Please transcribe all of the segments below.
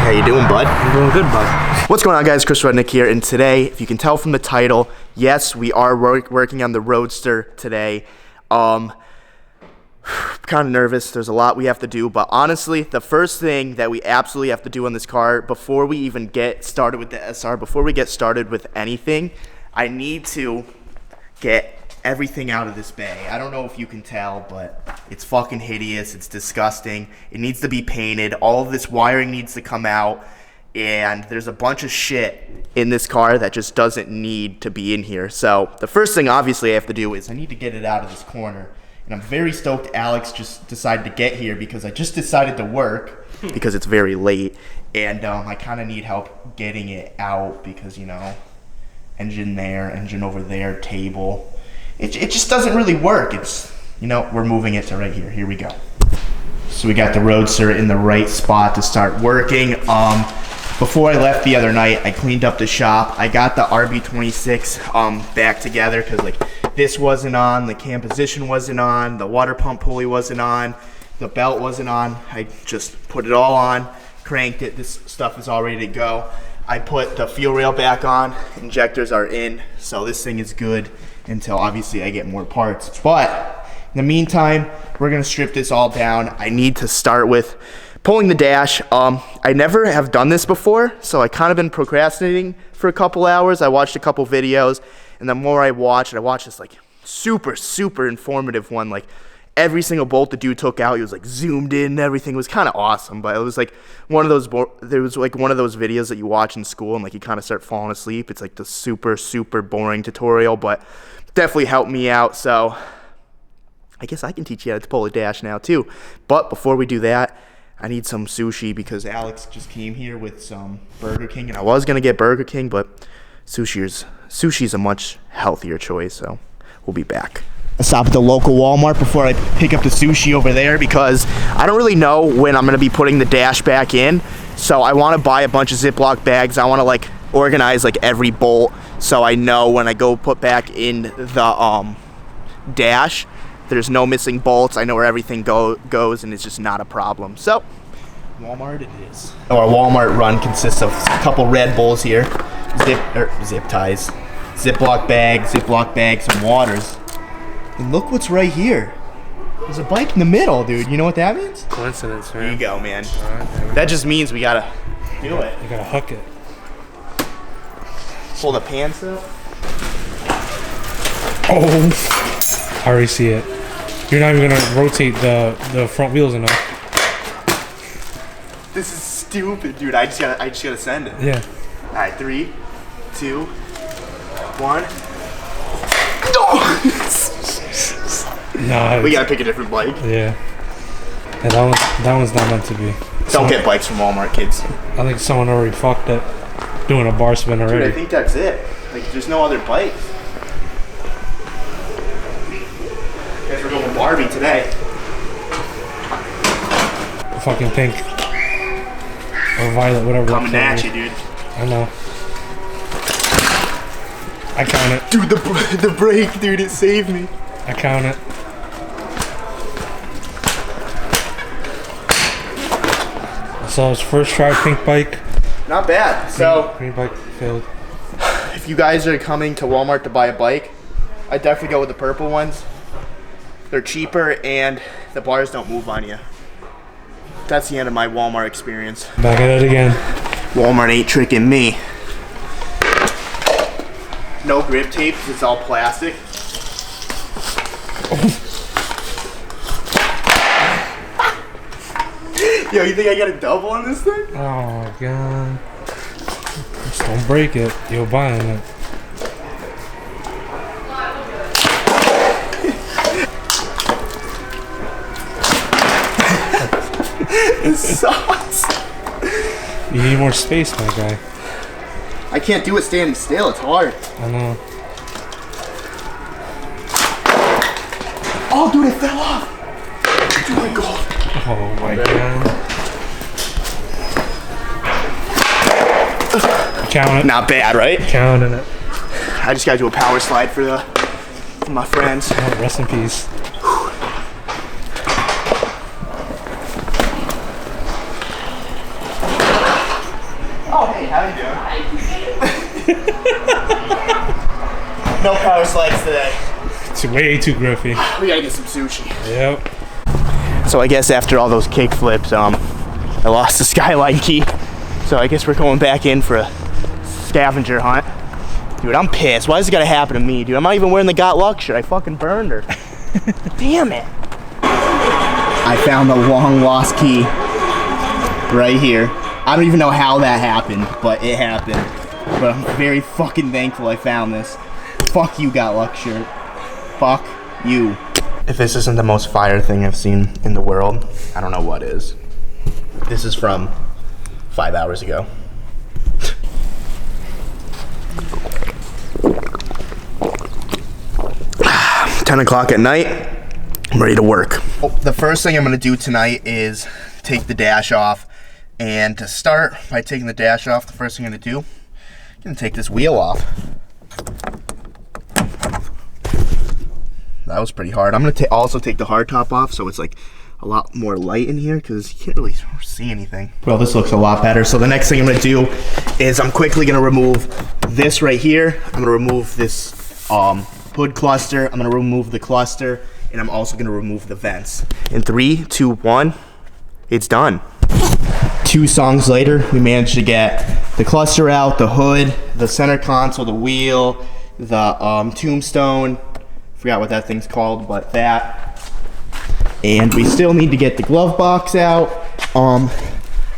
How you doing, bud? I'm doing good, bud. What's going on, guys? Chris Rudnick here, and today, if you can tell from the title, yes, we are working on the Roadster today. I'm kind of nervous. There's a lot we have to do, but honestly, the first thing that we absolutely have to do on this car before we even get started with the SR, before we get started with anything, I need to get everything out of this bay. I don't know if you can tell, but it's fucking hideous. It's disgusting. It needs to be painted. All of this wiring needs to come out, and there's a bunch of shit in this car that just doesn't need to be in here. So the first thing obviously I have to do is I need to get it out of this corner. And I'm very stoked Alex just decided to get here because I just decided to work because it's very late, and I kind of need help getting it out because, you know, engine there, engine over there, table. It just doesn't really work. It's, you know, we're moving it to right here. Here we go. So we got the Roadster in the right spot to start working. Before I left the other night, I cleaned up the shop. I got the RB26 back together because, like, this wasn't on, the cam position wasn't on, the water pump pulley wasn't on, the belt wasn't on. I just put it all on, cranked it. This stuff is all ready to go. I put the fuel rail back on. Injectors are in, so this thing is good until obviously I get more parts. But in the meantime, we're gonna strip this all down. I need to start with pulling the dash. I never have done this before, so I kind of been procrastinating for a couple hours. I watched a couple videos, and the more I watched this like super informative one. Like every single bolt the dude took out, he was like zoomed in and everything. It was kind of awesome, but it was like one of those videos that you watch in school and like you kind of start falling asleep. It's like the super boring tutorial, but definitely helped me out. So I guess I can teach you how to pull a dash now too. But before we do that, I need some sushi because Alex just came here with some Burger King, and I was gonna get Burger King, but sushi's a much healthier choice, so we'll be back. I stop at the local Walmart before I pick up the sushi over there because I don't really know when I'm gonna be putting the dash back in, so I want to buy a bunch of Ziploc bags. I want to like organize like every bolt so I know when I go put back in the dash, there's no missing bolts. I know where everything goes, and it's just not a problem. So, Walmart it is. Our Walmart run consists of a couple Red Bulls here, zip ties, Ziploc bag, some waters. And look what's right here. There's a bike in the middle, dude. You know what that means? Coincidence, man. There you go, man. All right, that just means we gotta do it. You gotta hook it. Pull the pants up. Oh, I already see it. You're not even gonna rotate the front wheels enough. This is stupid, dude. I just gotta send it. Yeah. All right, 3, 2, 1. No. We gotta pick a different bike. Yeah. That one's not meant to be. Don't get bikes from Walmart, kids. I think someone already fucked it doing a bar spin already. Dude, I think that's it. Like, there's no other bikes. Guess we're going Barbie today. Fucking pink. Or violet, whatever. Coming at you, dude. I know. I count it. Dude, the brake, dude, it saved me. I count it. So his first try pink bike. Not bad. So green bike failed. If you guys are coming to Walmart to buy a bike, I definitely go with the purple ones. They're cheaper and the bars don't move on you. That's the end of my Walmart experience. Back at it again. Walmart ain't tricking me. No grip tape, it's all plastic. Yo, you think I got a double on this thing? Oh god. Just don't break it. You're buying it. It sucks. You need more space, my guy. I can't do it standing still, it's hard. I know. Oh, dude, it fell off. Oh my god. Oh my god. Count it. Not bad, right? Counting it. I just gotta do a power slide for my friends. Oh, rest in peace. how you doing? No power slides today. It's way too grippy. We gotta get some sushi. Yep. So I guess after all those kick flips, I lost the skyline key. So I guess we're going back in for a scavenger hunt. Dude, I'm pissed. Why does it gotta happen to me, dude? I'm not even wearing the Got Luck shirt. I fucking burned her. Damn it. I found the long lost key right here. I don't even know how that happened, but it happened. But I'm very fucking thankful I found this. Fuck you, Got Luck shirt. Fuck you. If this isn't the most fire thing I've seen in the world, I don't know what is. This is from 5 hours ago. 10 o'clock at night, I'm ready to work. The first thing I'm gonna do tonight is take the dash off. And to start by taking the dash off, the first thing I'm gonna do, I'm gonna take this wheel off. That was pretty hard. I'm gonna also take the hard top off so it's like a lot more light in here because you can't really see anything. Well, this looks a lot better. So the next thing I'm gonna do is I'm quickly gonna remove this right here. I'm gonna remove this hood cluster. I'm gonna remove the cluster, and I'm also gonna remove the vents. In 3, 2, 1, it's done. 2 songs later, we managed to get the cluster out, the hood, the center console, the wheel, the tombstone. Forgot what that thing's called, but that. And we still need to get the glove box out.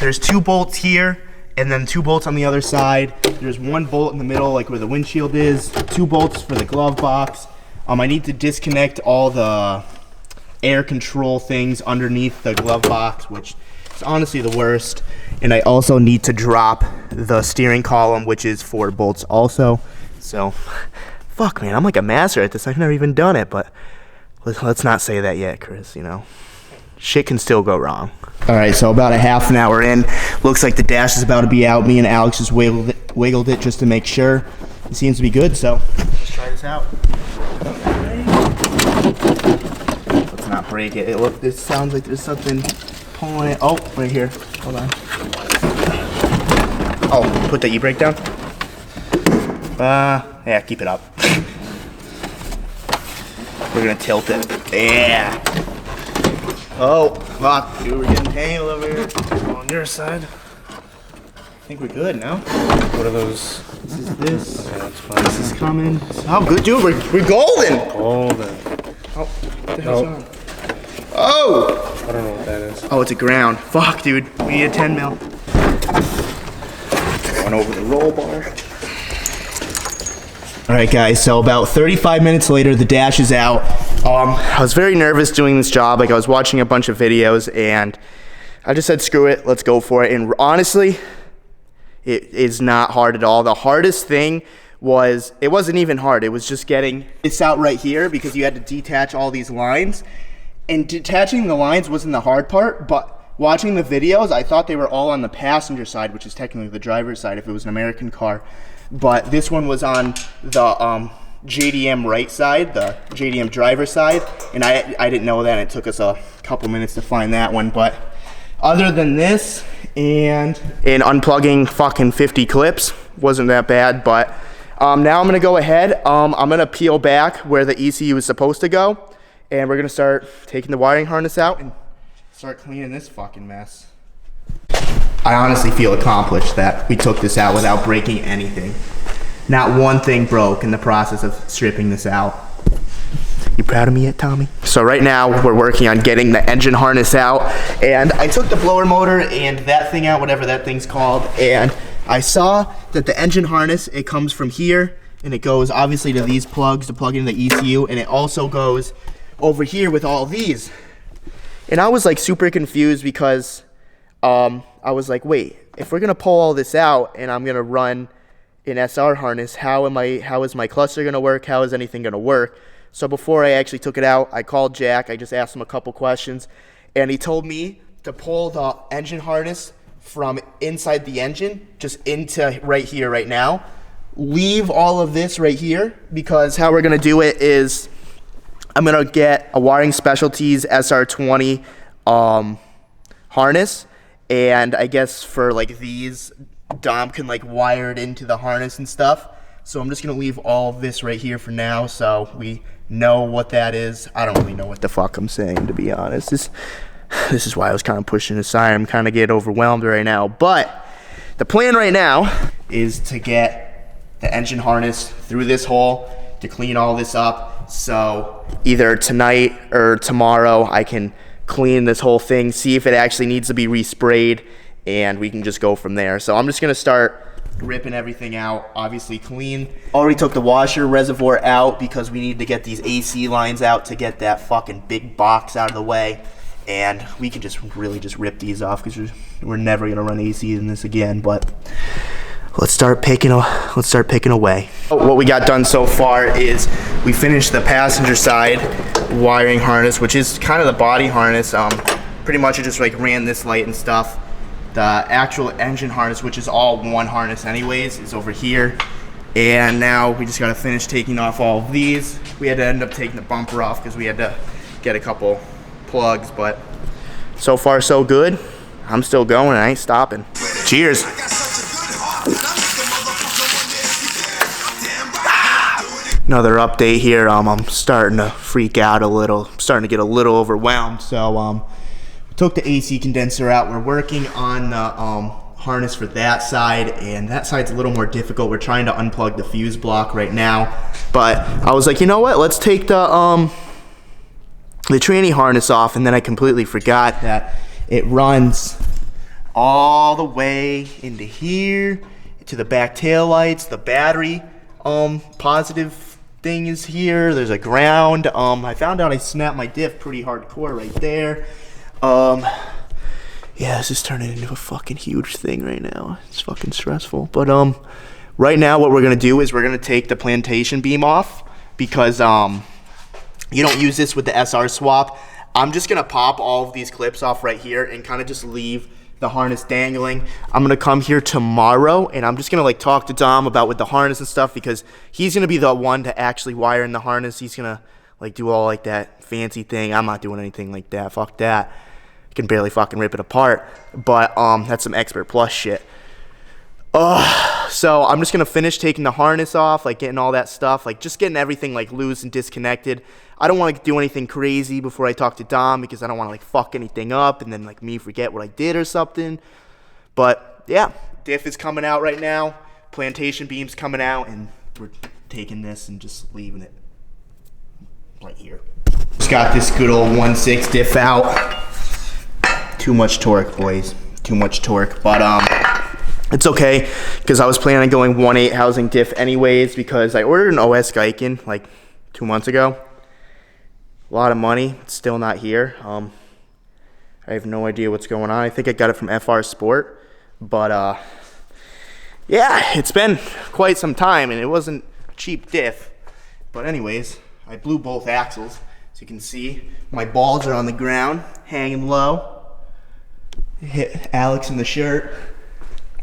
There's 2 bolts here, and then 2 bolts on the other side. There's 1 bolt in the middle, like where the windshield is. 2 bolts for the glove box. I need to disconnect all the air control things underneath the glove box, which is honestly the worst. And I also need to drop the steering column, which is 4 bolts also. So, fuck, man, I'm like a master at this. I've never even done it, but let's not say that yet, Chris, you know. Shit can still go wrong. All right, so about a half an hour in. Looks like the dash is about to be out. Me and Alex just wiggled it just to make sure. It seems to be good, so let's try this out. Let's not break it. This sounds like there's something pulling it. Oh, right here. Hold on. Oh, put the e-brake down. Yeah, keep it up. We're gonna tilt it. Yeah. Oh, fuck, dude, we're getting tangled over here. On your side. I think we're good now. What are those? This is this. Okay, that's fine. This is coming. Oh, good, dude, we're golden. Golden. Oh, what the hell's on? Oh! I don't know what that is. Oh, it's a ground. Fuck, dude. We need a 10 mil. Going over the roll bar. All right, guys, so about 35 minutes later, the dash is out. I was very nervous doing this job. Like, I was watching a bunch of videos, and I just said, screw it, let's go for it. And honestly, it is not hard at all. The hardest thing was, it wasn't even hard. It was just getting this out right here because you had to detach all these lines. And detaching the lines wasn't the hard part, but watching the videos, I thought they were all on the passenger side, which is technically the driver's side if it was an American car. But this one was on the JDM right side, the JDM driver side, and I didn't know that. It took us a couple minutes to find that one. But other than this and unplugging fucking 50 clips, wasn't that bad. But now I'm gonna go ahead. I'm gonna peel back where the ECU is supposed to go, and we're gonna start taking the wiring harness out and start cleaning this fucking mess. I honestly feel accomplished that we took this out without breaking anything. Not one thing broke in the process of stripping this out. You proud of me yet, Tommy? So right now we're working on getting the engine harness out, and I took the blower motor and that thing out, whatever that thing's called, and I saw that the engine harness, it comes from here and it goes obviously to these plugs to plug into the ECU, and it also goes over here with all these. And I was like super confused because I was like, wait, if we're gonna pull all this out and I'm gonna run an SR harness, how is my cluster gonna work? How is anything gonna work? So before I actually took it out, I called Jack. I just asked him a couple questions, and he told me to pull the engine harness from inside the engine just into right here, right now. Leave all of this right here, because how we're gonna do it is I'm gonna get a Wiring Specialties SR20 harness, and I guess for like these Dom can like wire it into the harness and stuff. So I'm just gonna leave all of this right here for now so we know what that is. I don't really know what the fuck I'm saying, to be honest. This is why I was kind of pushing aside. I'm kind of getting overwhelmed right now. But the plan right now is to get the engine harness through this hole, to clean all this up. So either tonight or tomorrow I can clean this whole thing, see if it actually needs to be resprayed, and we can just go from there. So I'm just gonna start ripping everything out, obviously clean. Already took the washer reservoir out because we need to get these AC lines out to get that fucking big box out of the way. And we can just really just rip these off because we're never gonna run AC in this again. But let's start picking away. What we got done so far is we finished the passenger side wiring harness, which is kind of the body harness. Pretty much I just like ran this light and stuff. The actual engine harness, which is all one harness anyways, is over here. And now we just gotta finish taking off all of these. We had to end up taking the bumper off because we had to get a couple plugs, but so far so good. I'm still going, I ain't stopping. Cheers. Another update here. I'm starting to freak out a little. I'm starting to get a little overwhelmed. So took the AC condenser out. We're working on the harness for that side, and that side's a little more difficult. We're trying to unplug the fuse block right now, but I was like, you know what? Let's take the tranny harness off, and then I completely forgot that it runs all the way into here to the back tail lights. The battery positive thing is here. There's a ground. I found out I snapped my diff pretty hardcore right there. Yeah, this is turning into a fucking huge thing right now. It's fucking stressful. But right now what we're gonna do is we're gonna take the plantation beam off because you don't use this with the SR swap. I'm just gonna pop all of these clips off right here and kind of just leave the harness dangling. I'm gonna come here tomorrow and I'm just gonna like talk to Dom about with the harness and stuff because he's gonna be the one to actually wire in the harness. He's gonna like do all like that fancy thing. I'm not doing anything like that. Fuck that. I can barely fucking rip it apart. But that's some Expert Plus shit. So I'm just gonna finish taking the harness off, like getting all that stuff, like just getting everything like loose and disconnected. I don't want to do anything crazy before I talk to Dom because I don't want to like fuck anything up and then like me forget what I did or something. But yeah, diff is coming out right now. Plantation beam's coming out, and we're taking this and just leaving it right here. Just got this good old 1.6 diff out. Too much torque, boys. Too much torque. But it's okay because I was planning on going 1.8 housing diff anyways because I ordered an OS Geiken like 2 months ago. A lot of money. It's still not here. I have no idea what's going on. I think I got it from FR Sport. But yeah, it's been quite some time and it wasn't a cheap diff. But anyways, I blew both axles. As you can see, my balls are on the ground, hanging low. Hit Alex in the shirt.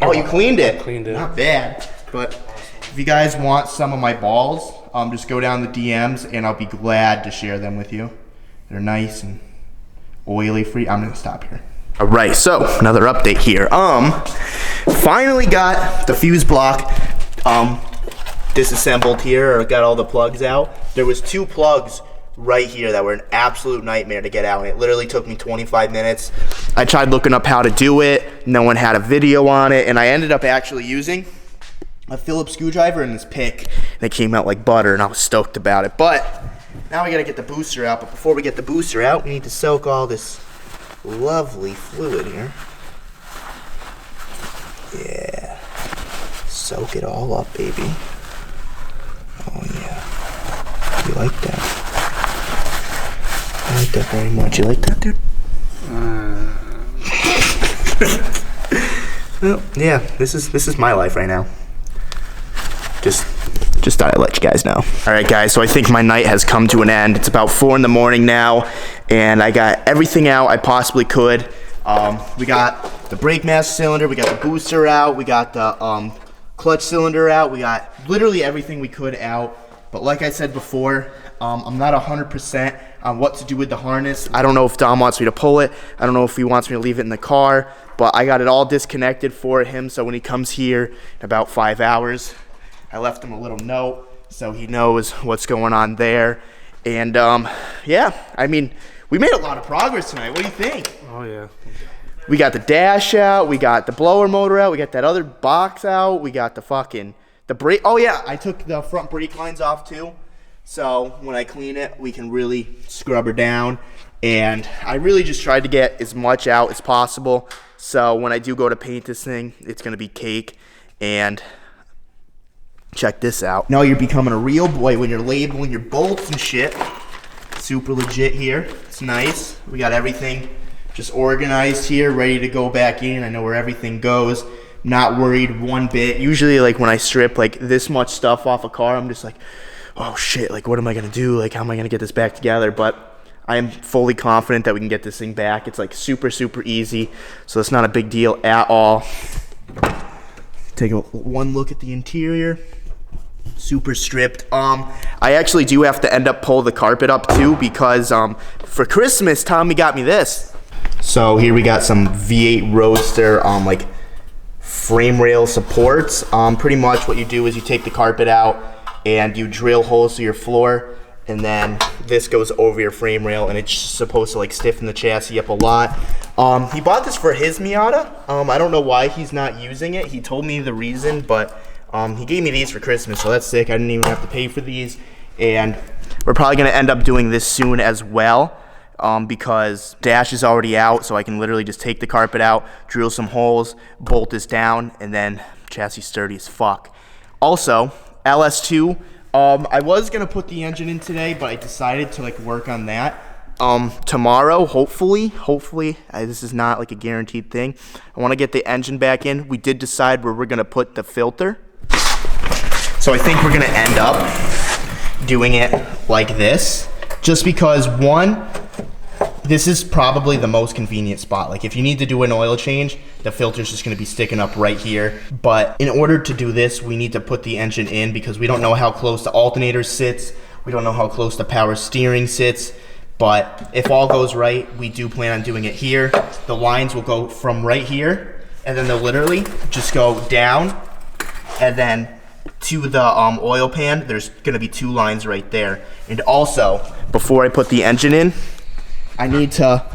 Oh, you cleaned it. I cleaned it. Not bad. But if you guys want some of my balls, just go down the DMs and I'll be glad to share them with you. They're nice and oily free. I'm gonna stop here. All right, so another update here. Finally got the fuse block disassembled here, or got all the plugs out. There was 2 plugs right here that were an absolute nightmare to get out, and it literally took me 25 minutes. I tried looking up how to do it. No one had a video on it, and I ended up actually using a Phillips screwdriver and this pick. They came out like butter, and I was stoked about it. But now we gotta get the booster out. But before we get the booster out, we need to soak all this lovely fluid here. Yeah, soak it all up, baby. Oh yeah, you like that? I like that very much. You like that, dude? Well, yeah, this is my life right now. Just thought I'd let you guys know. All right, guys, so I think my night has come to an end. It's about 4 in the morning now, and I got everything out I possibly could. We got the brake master cylinder, we got the booster out, we got the clutch cylinder out, we got literally everything we could out. But like I said before, I'm not 100%. on what to do with the harness. I don't know if Dom wants me to pull it. I don't know if he wants me to leave it in the car, but I got it all disconnected for him. So when he comes here in about 5 hours, I left him a little note so he knows what's going on there. And yeah, I mean, we made a lot of progress tonight. What do you think? Oh yeah. We got the dash out, we got the blower motor out, we got that other box out, we got the brake. Oh yeah, I took the front brake lines off too. So when I clean it, we can really scrub her down. And I really just tried to get as much out as possible. So when I do go to paint this thing, it's gonna be cake. And check this out. Now you're becoming a real boy when you're labeling your bolts and shit. Super legit here. It's nice. We got everything just organized here, ready to go back in. I know where everything goes. Not worried one bit. Usually, like, when I strip, like, this much stuff off a car, I'm just like, oh, shit, like, what am I going to do? Like, how am I going to get this back together? But I am fully confident that we can get this thing back. It's, like, super, super easy. So it's not a big deal at all. Take one look at the interior. Super stripped. I actually do have to end up pull the carpet up, too, because for Christmas, Tommy got me this. So here we got some V8 Roadster like frame rail supports. Pretty much what you do is you take the carpet out and you drill holes through your floor, and then this goes over your frame rail, and it's supposed to like stiffen the chassis up a lot. He bought this for his Miata. I don't know why he's not using it. He told me the reason, but he gave me these for Christmas, so that's sick. I didn't even have to pay for these, and we're probably gonna end up doing this soon as well. Because dash is already out, so I can literally just take the carpet out, drill some holes, bolt this down, and then chassis sturdy as fuck. Also, LS2, I was gonna put the engine in today, but I decided to like work on that tomorrow, hopefully. This is not like a guaranteed thing. I want to get the engine back in. We did decide where we're gonna put the filter, so I think we're gonna end up doing it like this, just because one, this is probably the most convenient spot. Like if you need to do an oil change, the filter's just gonna be sticking up right here. But in order to do this, we need to put the engine in because we don't know how close the alternator sits. We don't know how close the power steering sits. But if all goes right, we do plan on doing it here. The lines will go from right here, and then they'll literally just go down, and then to the oil pan, there's gonna be 2 lines right there. And also, before I put the engine in, I need to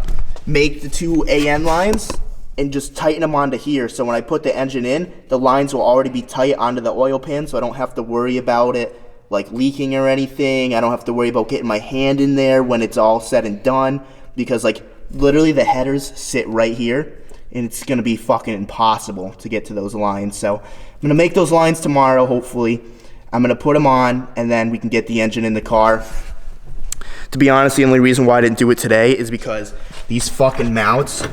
make the 2 AN lines and just tighten them onto here. So when I put the engine in, the lines will already be tight onto the oil pan, so I don't have to worry about it like leaking or anything. I don't have to worry about getting my hand in there when it's all said and done, because like literally the headers sit right here, and it's gonna be fucking impossible to get to those lines. So I'm gonna make those lines tomorrow, hopefully. I'm gonna put them on, and then we can get the engine in the car. To be honest, the only reason why I didn't do it today is because these fucking mounts,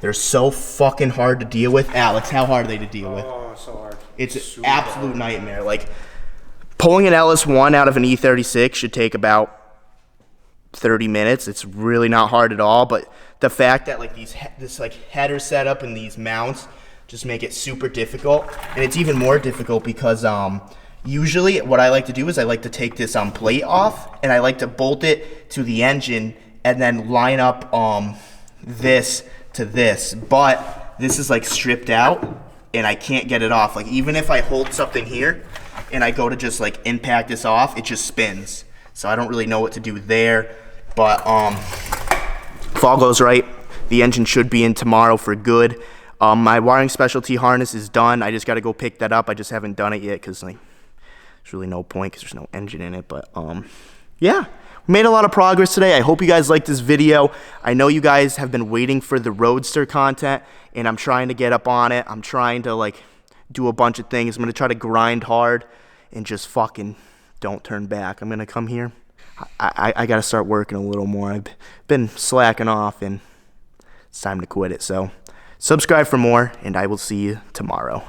they're so fucking hard to deal with. Alex, how hard are they to deal with? Oh, so hard. It's an absolute nightmare. Like, pulling an LS1 out of an E36 should take about 30 minutes. It's really not hard at all, but the fact that like this like header setup and these mounts just make it super difficult. And it's even more difficult because usually what I like to do is I like to take this plate off, and I like to bolt it to the engine and then line up this to this. But this is like stripped out, and I can't get it off. Like even if I hold something here and I go to just like impact this off, it just spins. So I don't really know what to do there. But if all goes right, the engine should be in tomorrow for good. My wiring specialty harness is done. I just got to go pick that up. I just haven't done it yet because like there's really no point because there's no engine in it. But yeah, we made a lot of progress today. I hope you guys liked this video. I know you guys have been waiting for the Roadster content, and I'm trying to get up on it. I'm trying to like do a bunch of things. I'm gonna try to grind hard and just fucking don't turn back. I'm gonna come here. I gotta start working a little more. I've been slacking off, and it's time to quit it. So subscribe for more, and I will see you tomorrow.